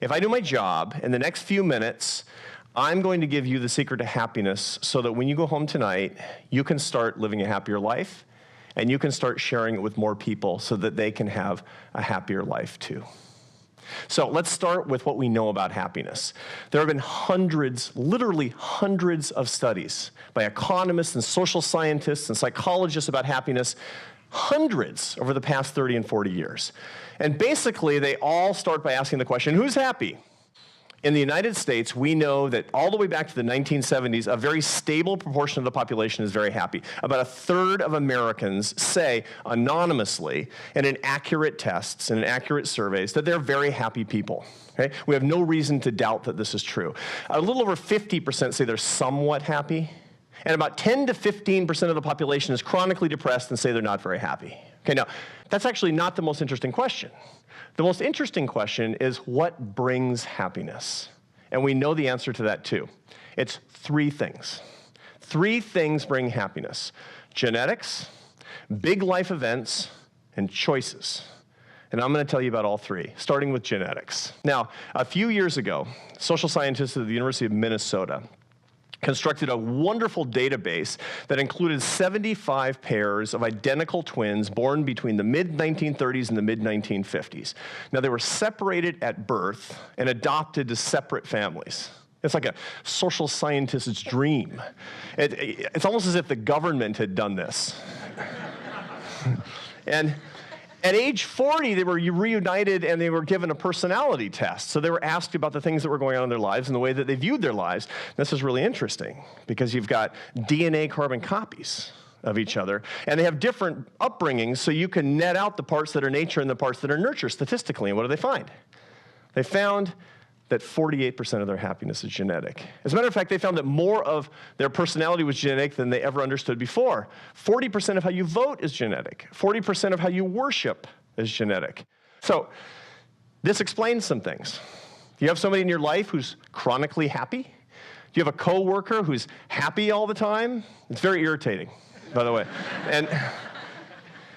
If I do my job, in the next few minutes, I'm going to give you the secret to happiness so that when you go home tonight, you can start living a happier life, and you can start sharing it with more people so that they can have a happier life too. So let's start with what we know about happiness. There have been hundreds, literally hundreds of studies by economists and social scientists and psychologists about happiness, hundreds over the past 30 and 40 years. And basically, they all start by asking the question, who's happy? In the United States, we know that all the way back to the 1970s, a very stable proportion of the population is very happy. About a third of Americans say anonymously and in accurate tests and in accurate surveys that they're very happy people. Okay? We have no reason to doubt that this is true. A little over 50% say they're somewhat happy, and about 10 to 15% of the population is chronically depressed and say they're not very happy. Okay, now, that's actually not the most interesting question. The most interesting question is what brings happiness? And we know the answer to that too. It's three things. Three things bring happiness: genetics, big life events, and choices. And I'm going to tell you about all three, starting with genetics. Now, a few years ago, social scientists at the University of Minnesota constructed a wonderful database that included 75 pairs of identical twins born between the mid-1930s and the mid-1950s. Now, they were separated at birth and adopted to separate families. It's like a social scientist's dream. It's almost as if the government had done this. And at age 40, they were reunited and they were given a personality test. So they were asked about the things that were going on in their lives and the way that they viewed their lives. This is really interesting because you've got DNA carbon copies of each other, and they have different upbringings, so you can net out the parts that are nature and the parts that are nurture statistically. And what do they find? They found that 48% of their happiness is genetic. As a matter of fact, they found that more of their personality was genetic than they ever understood before. 40% of how you vote is genetic. 40% of how you worship is genetic. So this explains some things. Do you have somebody in your life who's chronically happy? Do you have a coworker who's happy all the time? It's very irritating, by the way. And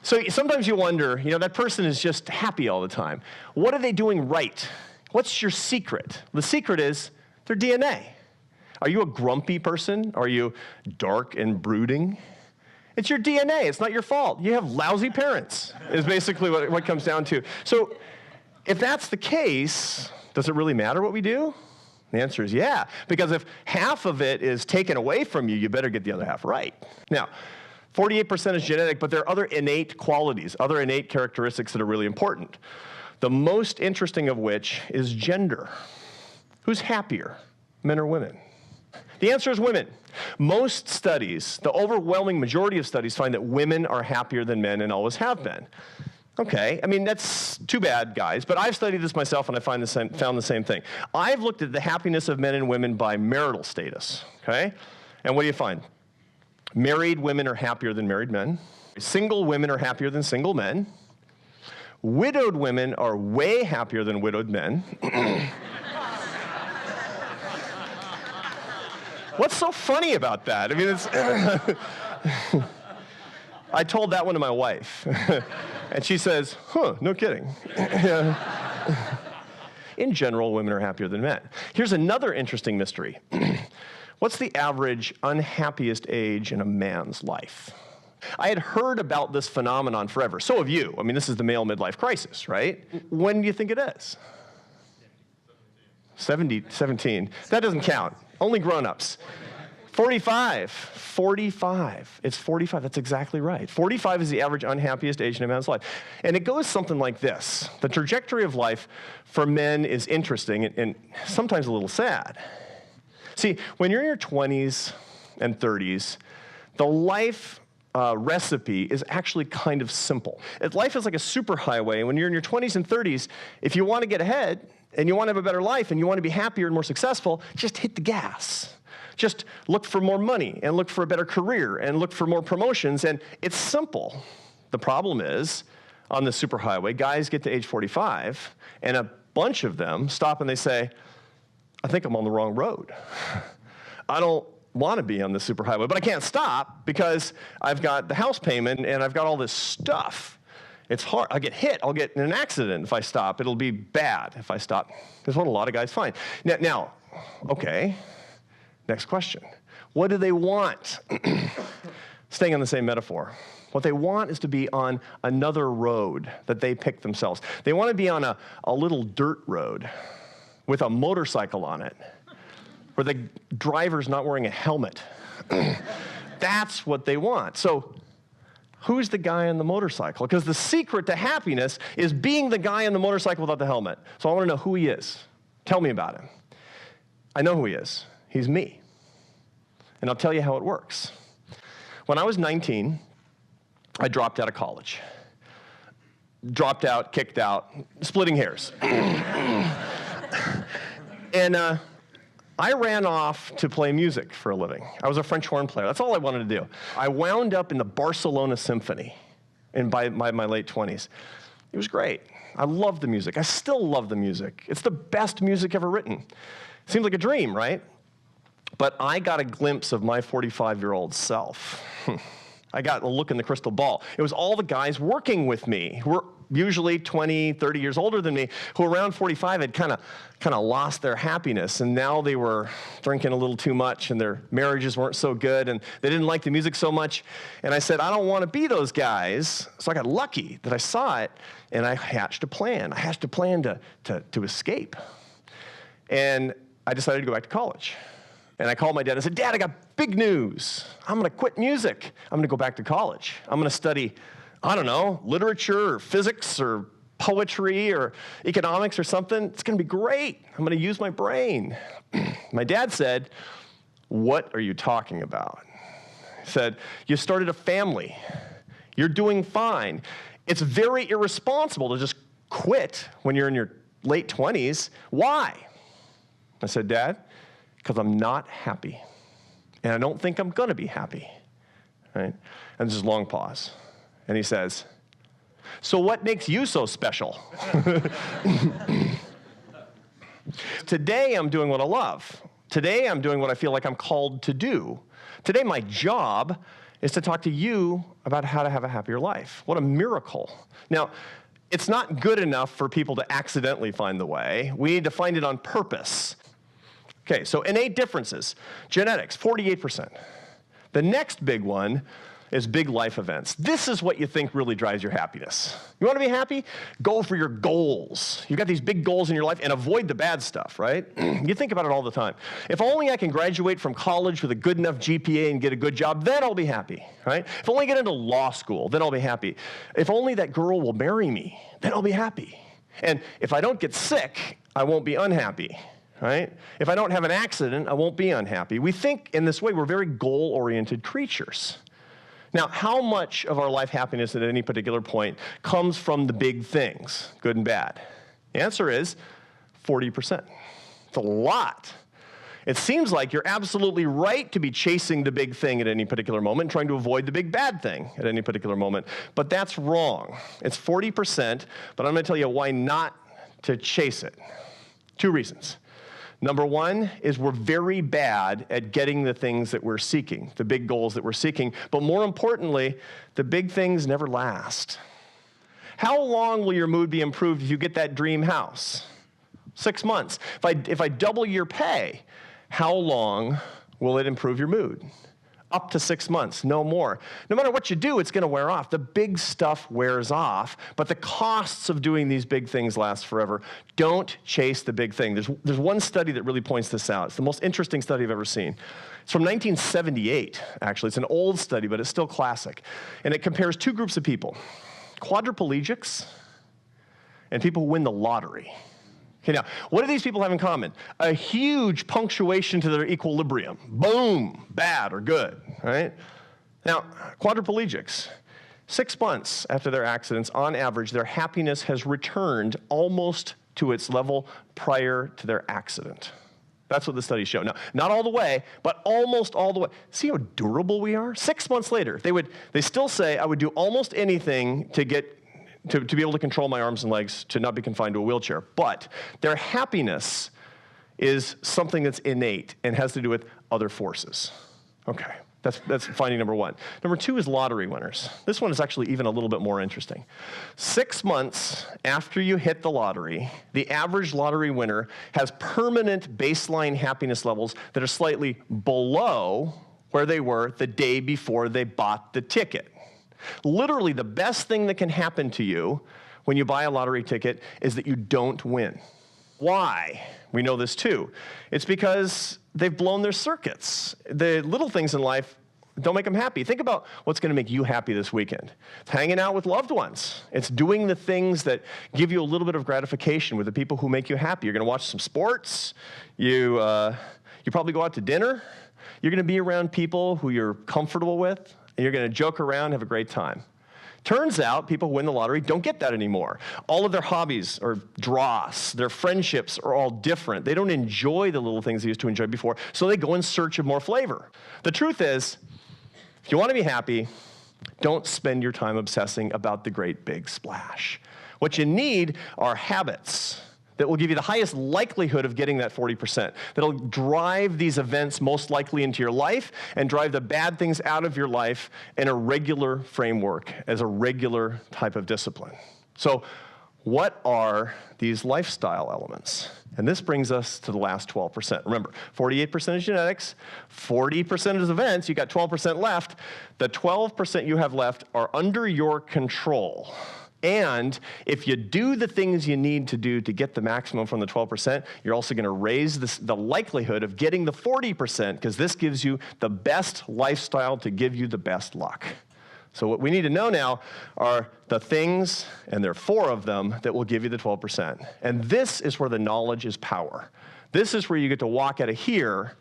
so sometimes you wonder, that person is just happy all the time. What are they doing right? What's your secret? The secret is their DNA. Are you a grumpy person? Are you dark and brooding? It's your DNA. It's not your fault. You have lousy parents, is basically what it comes down to. So if that's the case, does it really matter what we do? The answer is yeah, because if half of it is taken away from you, you better get the other half right. Now, 48% is genetic, but there are other innate qualities, other innate characteristics that are really important. The most interesting of which is gender. Who's happier, men or women? The answer is women. Most studies, the overwhelming majority of studies, find that women are happier than men and always have been. Okay, that's too bad, guys, but I've studied this myself and I found the same thing. I've looked at the happiness of men and women by marital status, okay? And what do you find? Married women are happier than married men. Single women are happier than single men. Widowed women are way happier than widowed men. What's so funny about that? It's I told that one to my wife, and she says, no kidding. In general, women are happier than men. Here's another interesting mystery. What's the average unhappiest age in a man's life? I had heard about this phenomenon forever. So have you. This is the male midlife crisis, right? When do you think it is? 17. That doesn't count. Only grown-ups. 45. 45. It's 45. That's exactly right. 45 is the average unhappiest age in a man's life. And it goes something like this. The trajectory of life for men is interesting and sometimes a little sad. See, when you're in your 20s and 30s, the life recipe is actually kind of simple. Life is like a superhighway. When you're in your 20s and 30s, if you want to get ahead and you want to have a better life and you want to be happier and more successful, just hit the gas. Just look for more money and look for a better career and look for more promotions, and it's simple. The problem is, on the superhighway, guys get to age 45 and a bunch of them stop and they say, I think I'm on the wrong road. I don't want to be on the superhighway, but I can't stop because I've got the house payment and I've got all this stuff. It's hard. I'll get hit. I'll get in an accident if I stop. It'll be bad if I stop. That's what a lot of guys find. Now, okay, next question. What do they want? Staying on the same metaphor. What they want is to be on another road that they pick themselves. They want to be on a little dirt road with a motorcycle on it, where the driver's not wearing a helmet. That's what they want. So who's the guy on the motorcycle? Because the secret to happiness is being the guy on the motorcycle without the helmet. So I want to know who he is. Tell me about him. I know who he is. He's me. And I'll tell you how it works. When I was 19, I dropped out of college. Dropped out, kicked out, splitting hairs. And I ran off to play music for a living. I was a French horn player. That's all I wanted to do. I wound up in the Barcelona Symphony by my late 20s. It was great. I loved the music. I still love the music. It's the best music ever written. Seems like a dream, right? But I got a glimpse of my 45-year-old self. I got a look in the crystal ball. It was all the guys working with me who were usually 20, 30 years older than me, who around 45 had kind of lost their happiness, and now they were drinking a little too much, and their marriages weren't so good, and they didn't like the music so much. And I said, I don't want to be those guys. So I got lucky that I saw it, and I hatched a plan. I hatched a plan to escape. And I decided to go back to college. And I called my dad and said, Dad, I got big news. I'm going to quit music. I'm going to go back to college. I'm going to study, I don't know, literature or physics or poetry or economics or something. It's going to be great. I'm going to use my brain. My dad said, what are you talking about? He said, you started a family. You're doing fine. It's very irresponsible to just quit when you're in your late 20s. Why? I said, Dad, because I'm not happy. And I don't think I'm going to be happy. Right? And there's a long pause. And he says, so what makes you so special? Today I'm doing what I love. Today I'm doing what I feel like I'm called to do. Today my job is to talk to you about how to have a happier life. What a miracle. Now, it's not good enough for people to accidentally find the way. We need to find it on purpose. Okay, so innate differences. Genetics, 48%. The next big one is big life events. This is what you think really drives your happiness. You want to be happy? Go for your goals. You've got these big goals in your life, and avoid the bad stuff, right? You think about it all the time. If only I can graduate from college with a good enough GPA and get a good job, then I'll be happy, right? If only I get into law school, then I'll be happy. If only that girl will marry me, then I'll be happy. And if I don't get sick, I won't be unhappy. Right? If I don't have an accident, I won't be unhappy. We think in this way. We're very goal-oriented creatures. Now, how much of our life happiness at any particular point comes from the big things, good and bad? The answer is 40%. It's a lot. It seems like you're absolutely right to be chasing the big thing at any particular moment, trying to avoid the big bad thing at any particular moment. But that's wrong. It's 40%, but I'm going to tell you why not to chase it. 2 reasons. Number one is we're very bad at getting the things that we're seeking, the big goals that we're seeking. But more importantly, the big things never last. How long will your mood be improved if you get that dream house? 6 months. If I double your pay, how long will it improve your mood? Up to 6 months, no more. No matter what you do, it's going to wear off. The big stuff wears off, but the costs of doing these big things last forever. Don't chase the big thing. There's one study that really points this out. It's the most interesting study I've ever seen. It's from 1978, actually. It's an old study, but it's still classic. And it compares 2 groups of people, quadriplegics and people who win the lottery. Okay, now, what do these people have in common? A huge punctuation to their equilibrium. Boom, bad or good, right? Now, quadriplegics, 6 months after their accidents, on average, their happiness has returned almost to its level prior to their accident. That's what the studies show. Now, not all the way, but almost all the way. See how durable we are? 6 months later, they still say, I would do almost anything to be able to control my arms and legs, to not be confined to a wheelchair. But their happiness is something that's innate and has to do with other forces. Okay. That's finding number one. Number two is lottery winners. This one is actually even a little bit more interesting. 6 months after you hit the lottery, the average lottery winner has permanent baseline happiness levels that are slightly below where they were the day before they bought the ticket. Literally, the best thing that can happen to you when you buy a lottery ticket is that you don't win. Why? We know this too. It's because they've blown their circuits. The little things in life don't make them happy. Think about what's going to make you happy this weekend. It's hanging out with loved ones. It's doing the things that give you a little bit of gratification with the people who make you happy. You're going to watch some sports. You probably go out to dinner. You're going to be around people who you're comfortable with, and you're going to joke around, have a great time. Turns out people who win the lottery don't get that anymore. All of their hobbies are dross. Their friendships are all different. They don't enjoy the little things they used to enjoy before, so they go in search of more flavor. The truth is, if you want to be happy, don't spend your time obsessing about the great big splash. What you need are habits that will give you the highest likelihood of getting that 40%, that'll drive these events most likely into your life and drive the bad things out of your life in a regular framework, as a regular type of discipline. So what are these lifestyle elements? And this brings us to the last 12%. Remember, 48% is genetics, 40% is events, you got 12% left. The 12% you have left are under your control. And if you do the things you need to do to get the maximum from the 12%, you're also going to raise the likelihood of getting the 40%, because this gives you the best lifestyle to give you the best luck. So what we need to know now are the things, and there are 4 of them, that will give you the 12%. And this is where the knowledge is power. This is where you get to walk out of here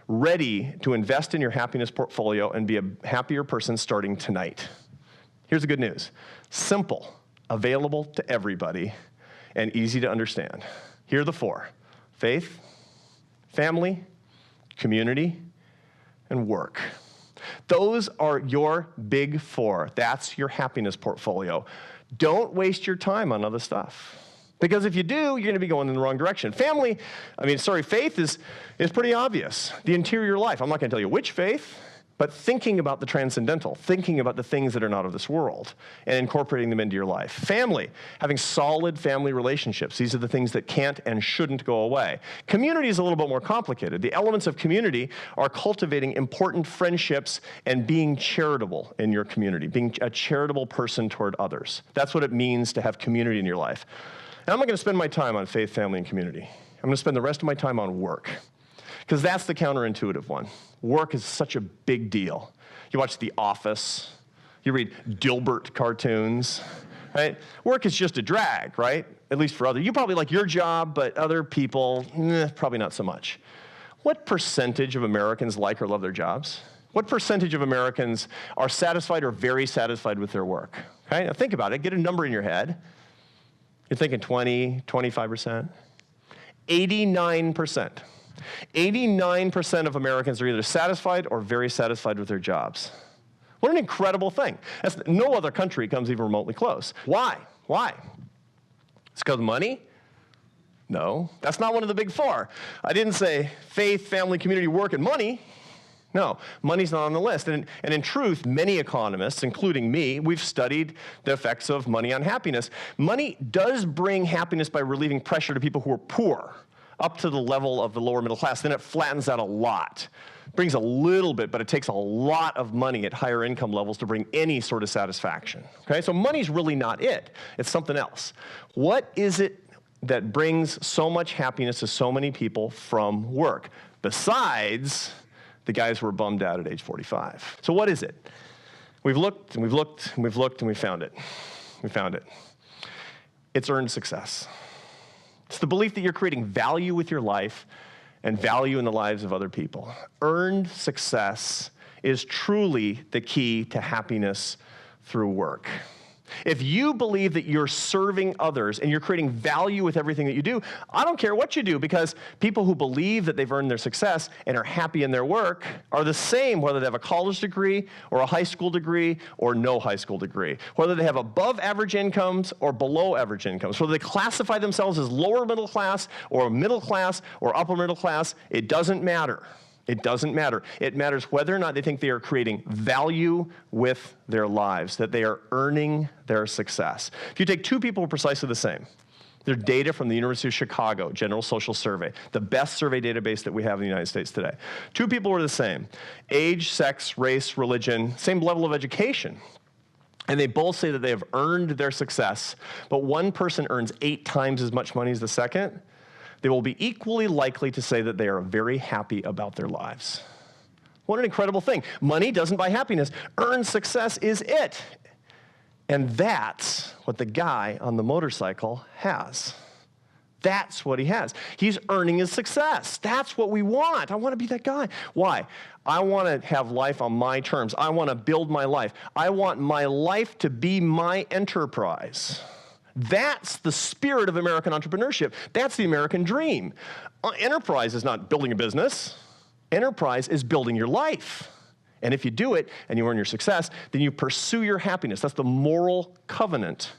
ready to invest in your happiness portfolio and be a happier person starting tonight. Here's the good news. Simple, available to everybody, and easy to understand. Here are the 4. Faith, family, community, and work. Those are your big 4. That's your happiness portfolio. Don't waste your time on other stuff. Because if you do, you're going to be going in the wrong direction. Faith is pretty obvious. The interior life. I'm not going to tell you which faith, but thinking about the transcendental, thinking about the things that are not of this world, and incorporating them into your life. Family, having solid family relationships. These are the things that can't and shouldn't go away. Community is a little bit more complicated. The elements of community are cultivating important friendships and being charitable in your community, being a charitable person toward others. That's what it means to have community in your life. And I'm not going to spend my time on faith, family, and community. I'm going to spend the rest of my time on work, because that's the counterintuitive one. Work is such a big deal. You watch The Office, you read Dilbert cartoons, right? Work is just a drag, right? At least for others. You probably like your job, but other people, probably not so much. What percentage of Americans like or love their jobs? What percentage of Americans are satisfied or very satisfied with their work? Okay, now think about it. Get a number in your head. You're thinking 20, 25%? 89%. 89% of Americans are either satisfied or very satisfied with their jobs. What an incredible thing. No other country comes even remotely close. Why? It's because of money? No, that's not one of the big 4. I didn't say faith, family, community, work, and money. No, money's not on the list. And in truth, many economists, including me, we've studied the effects of money on happiness. Money does bring happiness by relieving pressure to people who are poor, up to the level of the lower middle class. Then it flattens out a lot. It brings a little bit, but it takes a lot of money at higher income levels to bring any sort of satisfaction. Okay, so money's really not it. It's something else. What is it that brings so much happiness to so many people from work, besides the guys who were bummed out at age 45? So what is it? We've looked, and we've looked, and we've looked, and we found it. We found it. It's earned success. It's the belief that you're creating value with your life and value in the lives of other people. Earned success is truly the key to happiness through work. If you believe that you're serving others and you're creating value with everything that you do, I don't care what you do, because people who believe that they've earned their success and are happy in their work are the same whether they have a college degree or a high school degree or no high school degree, whether they have above average incomes or below average incomes, whether they classify themselves as lower middle class or upper middle class, it doesn't matter. It doesn't matter. It matters whether or not they think they are creating value with their lives, that they are earning their success. If you take two people who are precisely the same, there's data from the University of Chicago, General Social Survey, the best survey database that we have in the United States today. Two people are the same. Age, sex, race, religion, same level of education. And they both say that they have earned their success, but one person earns 8 times as much money as the second. They will be equally likely to say that they are very happy about their lives. What an incredible thing. Money doesn't buy happiness. Earned success is it. And that's what the guy on the motorcycle has. That's what he has. He's earning his success. That's what we want. I want to be that guy. Why? I want to have life on my terms. I want to build my life. I want my life to be my enterprise. That's the spirit of American entrepreneurship. That's the American dream. Enterprise is not building a business. Enterprise is building your life. And if you do it and you earn your success, then you pursue your happiness. That's the moral covenant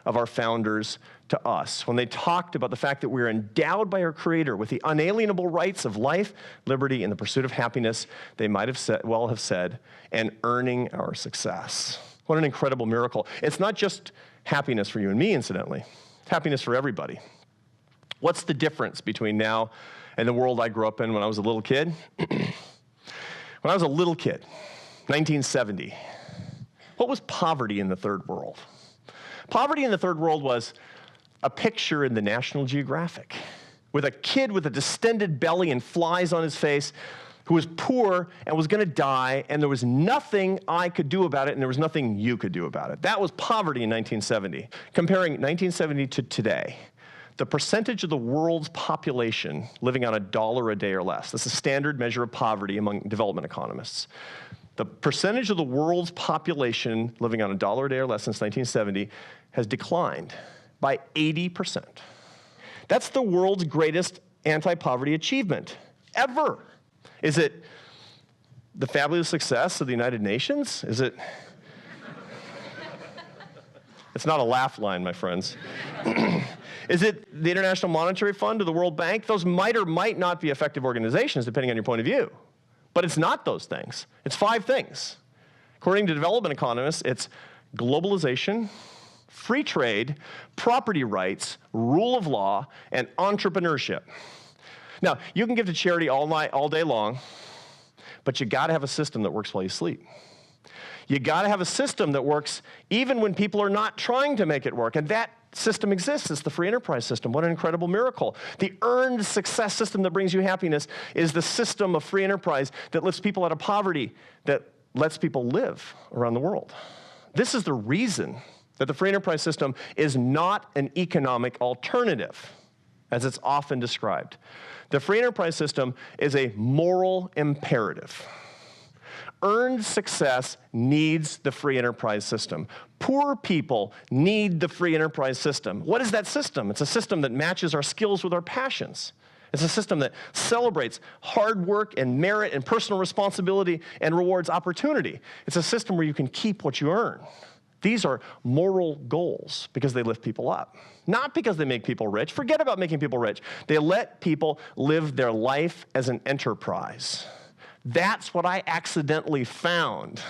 of our founders to us. When they talked about the fact that we're endowed by our Creator with the unalienable rights of life, liberty, and the pursuit of happiness, they might have said, and earning our success. What an incredible miracle. It's not just happiness for you and me, incidentally. It's happiness for everybody. What's the difference between now and the world I grew up in when I was a little kid? When I was a little kid, 1970, what was poverty in the third world? Poverty in the third world was a picture in the National Geographic with a kid with a distended belly and flies on his face who was poor and was going to die, and there was nothing I could do about it, and there was nothing you could do about it. That was poverty in 1970. Comparing 1970 to today, the percentage of the world's population living on $1 a day or less, that's a standard measure of poverty among development economists. The percentage of the world's population living on $1 a day or less since 1970 has declined by 80%. That's the world's greatest anti-poverty achievement ever. Is it the fabulous success of the United Nations? Is it? It's not a laugh line, my friends. Is it the International Monetary Fund or the World Bank? Those might or might not be effective organizations, depending on your point of view. But it's not those things. It's 5 things. According to development economists, it's globalization, free trade, property rights, rule of law, and entrepreneurship. Now, you can give to charity all night, all day long, but you got to have a system that works while you sleep. You got to have a system that works even when people are not trying to make it work, and that system exists. It's the free enterprise system. What an incredible miracle. The earned success system that brings you happiness is the system of free enterprise that lifts people out of poverty, that lets people live around the world. This is the reason that the free enterprise system is not an economic alternative, as it's often described. The free enterprise system is a moral imperative. Earned success needs the free enterprise system. Poor people need the free enterprise system. What is that system? It's a system that matches our skills with our passions. It's a system that celebrates hard work and merit and personal responsibility and rewards opportunity. It's a system where you can keep what you earn. These are moral goals because they lift people up, not because they make people rich. Forget about making people rich. They let people live their life as an enterprise. That's what I accidentally found.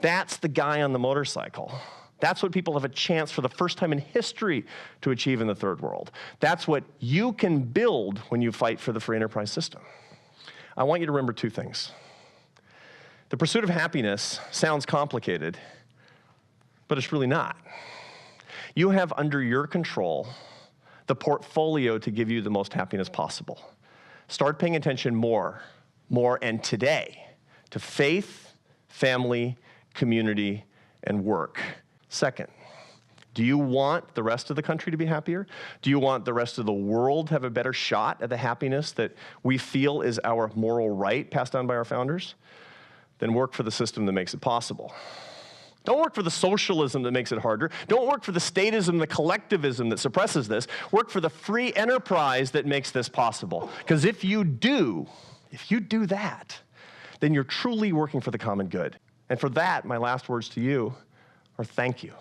That's the guy on the motorcycle. That's what people have a chance for the first time in history to achieve in the third world. That's what you can build when you fight for the free enterprise system. I want you to remember 2 things. The pursuit of happiness sounds complicated, but it's really not. You have under your control the portfolio to give you the most happiness possible. Start paying attention more and today to faith, family, community, and work. Second, do you want the rest of the country to be happier? Do you want the rest of the world to have a better shot at the happiness that we feel is our moral right passed down by our founders? Then work for the system that makes it possible. Don't work for the socialism that makes it harder. Don't work for the statism, the collectivism that suppresses this. Work for the free enterprise that makes this possible. Because if you do that, then you're truly working for the common good. And for that, my last words to you are thank you.